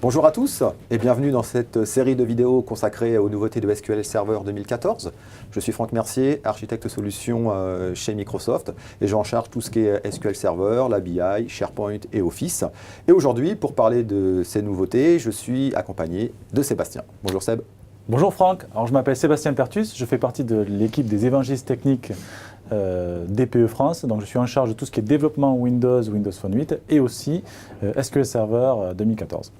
Bonjour à tous et bienvenue dans cette série de vidéos consacrée aux nouveautés de SQL Server 2014. Je suis Franck Mercier, architecte solution chez Microsoft et j'ai en charge tout ce qui est SQL Server, la BI, SharePoint et Office. Et aujourd'hui, pour parler de ces nouveautés, je suis accompagné de Sébastien. Bonjour Seb. Bonjour Franck, alors je m'appelle Sébastien Pertus, je fais partie de l'équipe des évangélistes techniques DPE France, donc je suis en charge de tout ce qui est développement Windows, Windows Phone 8 et aussi SQL Server 2014.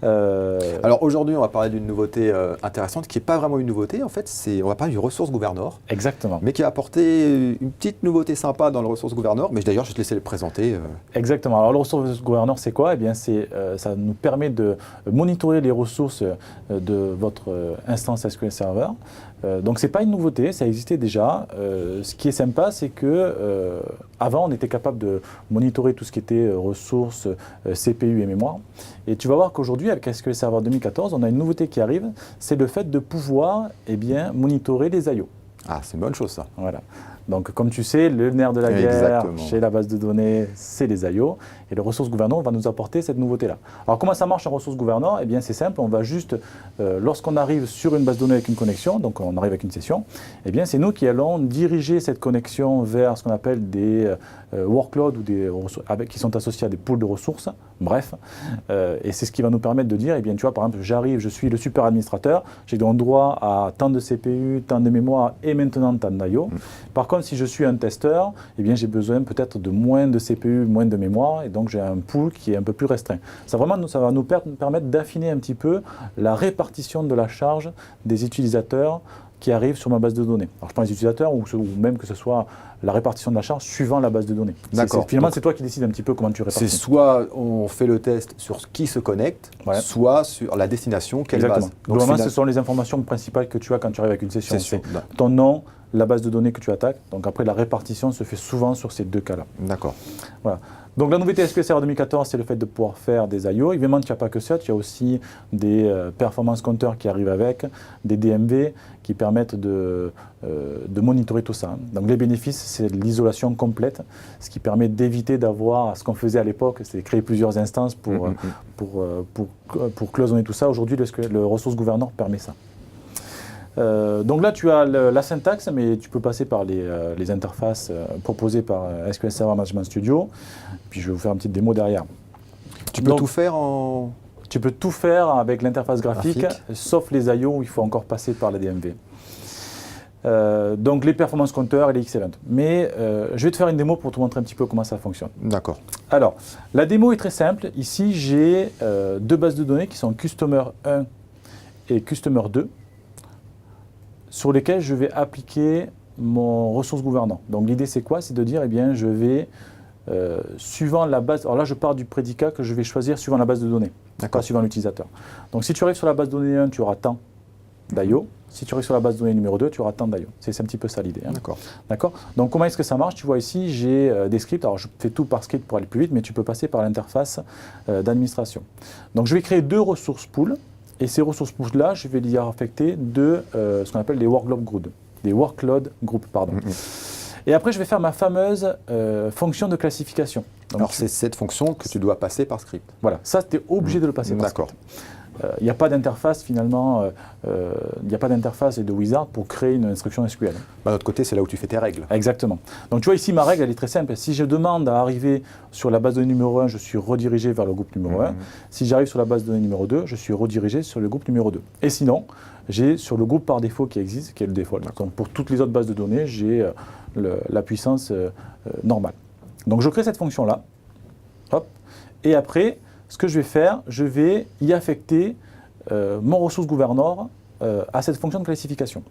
Alors aujourd'hui, on va parler d'une nouveauté intéressante qui n'est pas vraiment une nouveauté en fait, on va parler du Ressource Governor. Exactement. Mais qui a apporté une petite nouveauté sympa dans le Ressource Governor, mais d'ailleurs je vais te laisser le présenter. Exactement. Alors le Ressource Governor c'est quoi? Eh bien ça nous permet de monitorer les ressources de votre instance SQL Server. Donc c'est pas une nouveauté, ça existait déjà. Ce qui est sympa, c'est que avant on était capable de monitorer tout ce qui était ressources, CPU et mémoire. Et tu vas voir qu'aujourd'hui avec SQL Server 2014, on a une nouveauté qui arrive, c'est le fait de pouvoir monitorer les I/O. Ah, c'est une bonne chose ça. Voilà. Donc comme tu sais, le nerf de la guerre Exactement. chez la base de données, c'est les I/O. Et le Ressource Governor va nous apporter cette nouveauté-là. Alors comment ça marche un Ressource Governor? Eh bien c'est simple, on va juste, lorsqu'on arrive sur une base de données avec une connexion, donc on arrive avec une session, eh bien c'est nous qui allons diriger cette connexion vers ce qu'on appelle des workloads ou des qui sont associés à des pools de ressources, bref. Et c'est ce qui va nous permettre de dire, eh bien tu vois par exemple, j'arrive, je suis le super administrateur, j'ai donc droit à tant de CPU, tant de mémoire et maintenant tant d'I/O. Par contre, si je suis un testeur, eh bien j'ai besoin peut-être de moins de CPU, moins de mémoire, et donc j'ai un pool qui est un peu plus restreint. Ça va nous permettre d'affiner un petit peu la répartition de la charge des utilisateurs qui arrivent sur ma base de données. Alors je prends les utilisateurs ou même que ce soit la répartition de la charge suivant la base de données. D'accord. Finalement, c'est toi qui décides un petit peu comment tu répartis. C'est soit on fait le test sur qui se connecte, soit sur la destination, quelle base. Donc normalement, ce sont les informations principales que tu as quand tu arrives avec une session. C'est ton nom, la base de données que tu attaques. Donc après, la répartition se fait souvent sur ces deux cas-là. D'accord. Voilà. Donc la nouveauté SQL Server 2014, c'est le fait de pouvoir faire des I/O. Évidemment, il n'y a pas que ça, il y a aussi des performance compteurs qui arrivent avec, des DMV qui permettent de monitorer tout ça. Donc les bénéfices, c'est l'isolation complète, ce qui permet d'éviter d'avoir ce qu'on faisait à l'époque, c'est créer plusieurs instances pour cloisonner tout ça. Aujourd'hui, le Ressource Governor permet ça. Donc là, tu as la syntaxe, mais tu peux passer par les interfaces proposées par SQL Server Management Studio. Puis je vais vous faire une petite démo derrière. Tu peux tout faire en... Tu peux tout faire avec l'interface graphique, sauf les I/O où il faut encore passer par la DMV. Donc les performance compteurs et les X-Event. Mais je vais te faire une démo pour te montrer un petit peu comment ça fonctionne. D'accord. Alors, la démo est très simple. Ici, j'ai deux bases de données qui sont Customer 1 et Customer 2. Sur lesquels je vais appliquer mon ressource gouvernant. Donc l'idée c'est quoi? C'est de dire, eh bien, je vais, suivant la base, alors là je pars du prédicat que je vais choisir suivant la base de données, pas suivant l'utilisateur. Donc si tu arrives sur la base de données 1, tu auras tant d'I/O. Si tu arrives sur la base de données numéro 2, tu auras tant d'I/O. C'est un petit peu ça l'idée. Hein. D'accord. Donc comment est-ce que ça marche? Tu vois ici, j'ai des scripts. Alors je fais tout par script pour aller plus vite, mais tu peux passer par l'interface d'administration. Donc je vais créer deux ressources pools. Et ces ressources pools-là, je vais les affecter de ce qu'on appelle des workload groups. Et après, je vais faire ma fameuse fonction de classification. Donc, alors, c'est cette fonction que tu dois passer par script. Voilà, ça, tu es obligé de le passer par script. Il n'y a pas d'interface finalement, il n'y a pas d'interface et de wizard pour créer une instruction SQL. D'un autre côté, c'est là où tu fais tes règles. Exactement. Donc tu vois ici, ma règle, elle est très simple. Si je demande à arriver sur la base de données numéro 1, je suis redirigé vers le groupe numéro 1. Si j'arrive sur la base de données numéro 2, je suis redirigé sur le groupe numéro 2. Et sinon, j'ai sur le groupe par défaut qui existe, qui est le default. Donc pour toutes les autres bases de données, j'ai la puissance normale. Donc je crée cette fonction-là. Hop. Et après, ce que je vais faire, je vais y affecter mon ressource gouverneur à cette fonction de classification.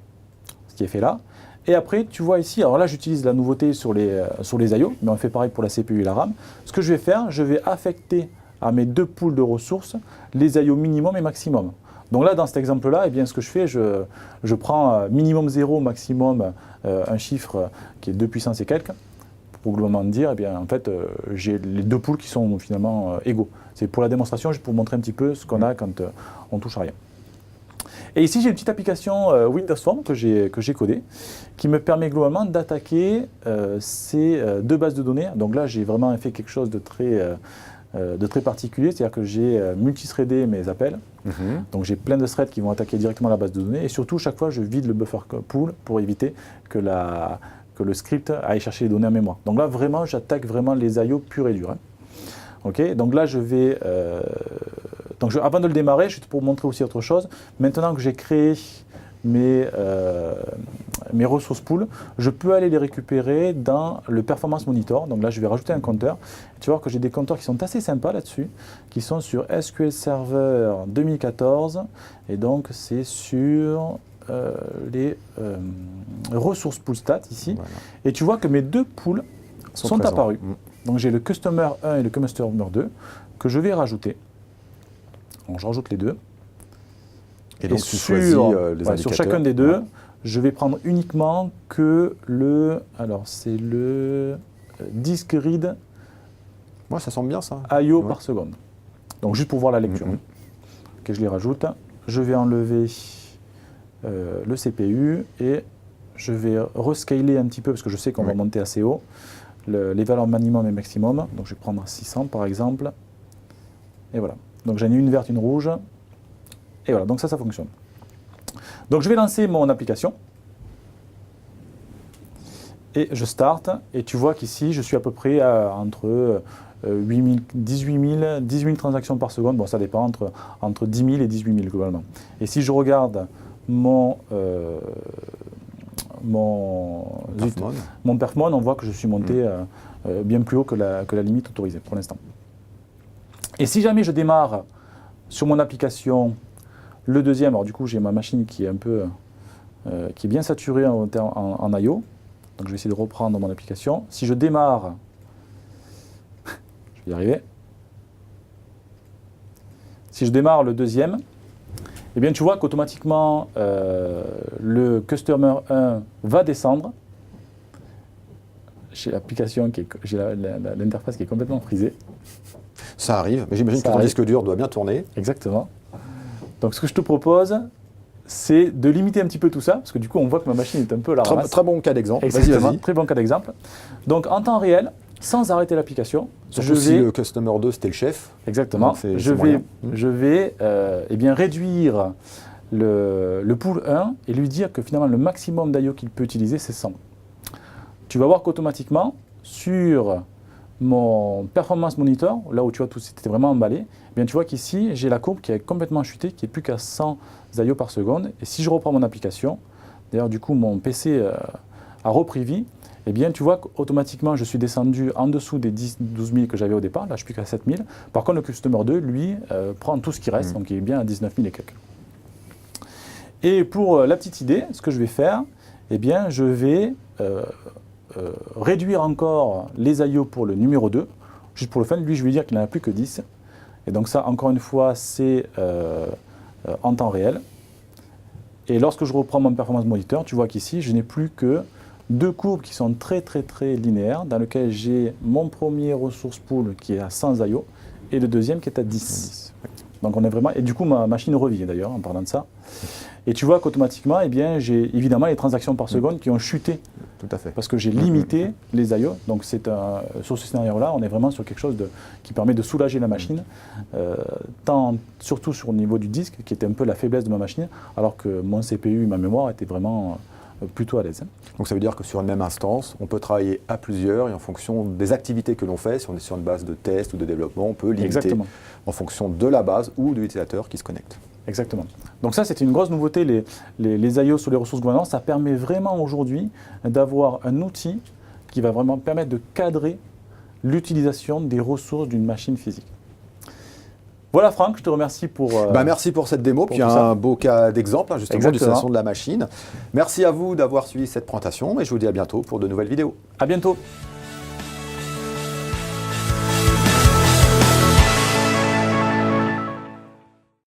Ce qui est fait là. Et après, tu vois ici, alors là j'utilise la nouveauté sur les I/O, mais on fait pareil pour la CPU et la RAM. Ce que je vais faire, je vais affecter à mes deux pools de ressources les I/O minimum et maximum. Donc là, dans cet exemple-là, eh bien, ce que je fais, je prends minimum 0, maximum un chiffre qui est 2 puissance et quelques, pour globalement dire, eh bien, en fait, j'ai les deux pools qui sont finalement égaux. C'est pour la démonstration, juste pour montrer un petit peu ce qu'on a quand on touche à rien. Et ici, j'ai une petite application Windows Form que j'ai codée, qui me permet globalement d'attaquer ces deux bases de données. Donc là, j'ai vraiment fait quelque chose de très de très particulier, c'est-à-dire que j'ai multithreadé mes appels. Donc j'ai plein de threads qui vont attaquer directement la base de données et surtout chaque fois je vide le buffer pool pour éviter que le script aille chercher les données en mémoire. Donc là vraiment j'attaque vraiment les IO purs et durs. Ok, donc là je vais, avant de le démarrer, je vais pour montrer aussi autre chose. Maintenant que j'ai créé mes ressources pool, je peux aller les récupérer dans le performance monitor. Donc là je vais rajouter un compteur. Tu vois que j'ai des compteurs qui sont assez sympas là-dessus, qui sont sur SQL Server 2014 et donc c'est sur les ressources pool stats ici. Voilà. Et tu vois que mes deux pools sont apparus. Donc j'ai le customer 1 et le customer 2 que je vais rajouter. Donc je rajoute les deux. Et donc tu choisis les indicateurs. Sur chacun des deux, je vais prendre uniquement que le disk read. Ouais, ça semble bien ça. IO par seconde. Donc juste pour voir la lecture. Ok, je les rajoute. Je vais enlever le CPU et je vais rescaler un petit peu parce que je sais qu'on va monter assez haut. Les valeurs minimum et maximum. Donc je vais prendre 600 par exemple. Et voilà. Donc j'en ai une verte, une rouge. Et voilà, donc ça fonctionne. Donc je vais lancer mon application. Et je start. Et tu vois qu'ici, je suis à peu près entre 18 000 transactions par seconde. Bon, ça dépend entre 10 000 et 18 000 globalement. Et si je regarde mon perfmon, on voit que je suis monté bien plus haut que la limite autorisée pour l'instant. Et si jamais je démarre sur mon application le deuxième, alors du coup j'ai ma machine qui est un peu qui est bien saturée en I/O, donc je vais essayer de reprendre mon application. Si je démarre, je vais y arriver. Si je démarre le deuxième, eh bien tu vois qu'automatiquement le customer 1 va descendre. J'ai l'application j'ai l'interface qui est complètement frisée. Ça arrive, mais j'imagine que ton disque dur doit bien tourner. Exactement. Donc ce que je te propose, c'est de limiter un petit peu tout ça, parce que du coup on voit que ma machine est un peu à la ramasse. Très bon cas d'exemple. Exactement, très bon cas d'exemple. Donc en temps réel, sans arrêter l'application, si le customer 2 c'était le chef. Exactement. Je vais réduire le pool 1 et lui dire que finalement le maximum d'IO qu'il peut utiliser c'est 100. Tu vas voir qu'automatiquement, sur mon performance monitor, là où tu vois tout c'était vraiment emballé, eh bien tu vois qu'ici j'ai la courbe qui est complètement chutée, qui est plus qu'à 100 IO par seconde. Et si je reprends mon application, d'ailleurs du coup mon PC a repris vie, eh bien tu vois qu'automatiquement je suis descendu en dessous des 12 000 que j'avais au départ, là je suis plus qu'à 7 000. Par contre le customer 2, lui, prend tout ce qui reste, donc il est bien à 19 000 et quelques. Et pour la petite idée, ce que je vais faire, eh bien je vais réduire encore les IO pour le numéro 2, juste pour le fun. Lui, je vais lui dire qu'il n'en a plus que 10. Et donc ça, encore une fois, c'est en temps réel. Et lorsque je reprends mon performance monitor, tu vois qu'ici, je n'ai plus que deux courbes qui sont très linéaires, dans lesquelles j'ai mon premier ressource pool qui est à 100 IO et le deuxième qui est à 10. Donc on est vraiment... Et du coup, ma machine revient d'ailleurs, en parlant de ça. Et tu vois qu'automatiquement, eh bien, j'ai évidemment les transactions par seconde qui ont chuté. Tout à fait. Parce que j'ai limité les IO. Donc sur ce scénario-là, on est vraiment sur quelque chose qui permet de soulager la machine, surtout sur le niveau du disque, qui était un peu la faiblesse de ma machine, alors que mon CPU et ma mémoire étaient vraiment plutôt à l'aise. Donc ça veut dire que sur une même instance, on peut travailler à plusieurs et en fonction des activités que l'on fait, si on est sur une base de test ou de développement, on peut limiter en fonction de la base ou de l'utilisateur qui se connecte. Exactement. Donc ça, c'était une grosse nouveauté, les IO sur les ressources gouvernantes. Ça permet vraiment aujourd'hui d'avoir un outil qui va vraiment permettre de cadrer l'utilisation des ressources d'une machine physique. Voilà Franck, je te remercie pour... merci pour cette démo, puis un beau cas d'exemple justement d'utilisation de la machine. Merci à vous d'avoir suivi cette présentation et je vous dis à bientôt pour de nouvelles vidéos. À bientôt.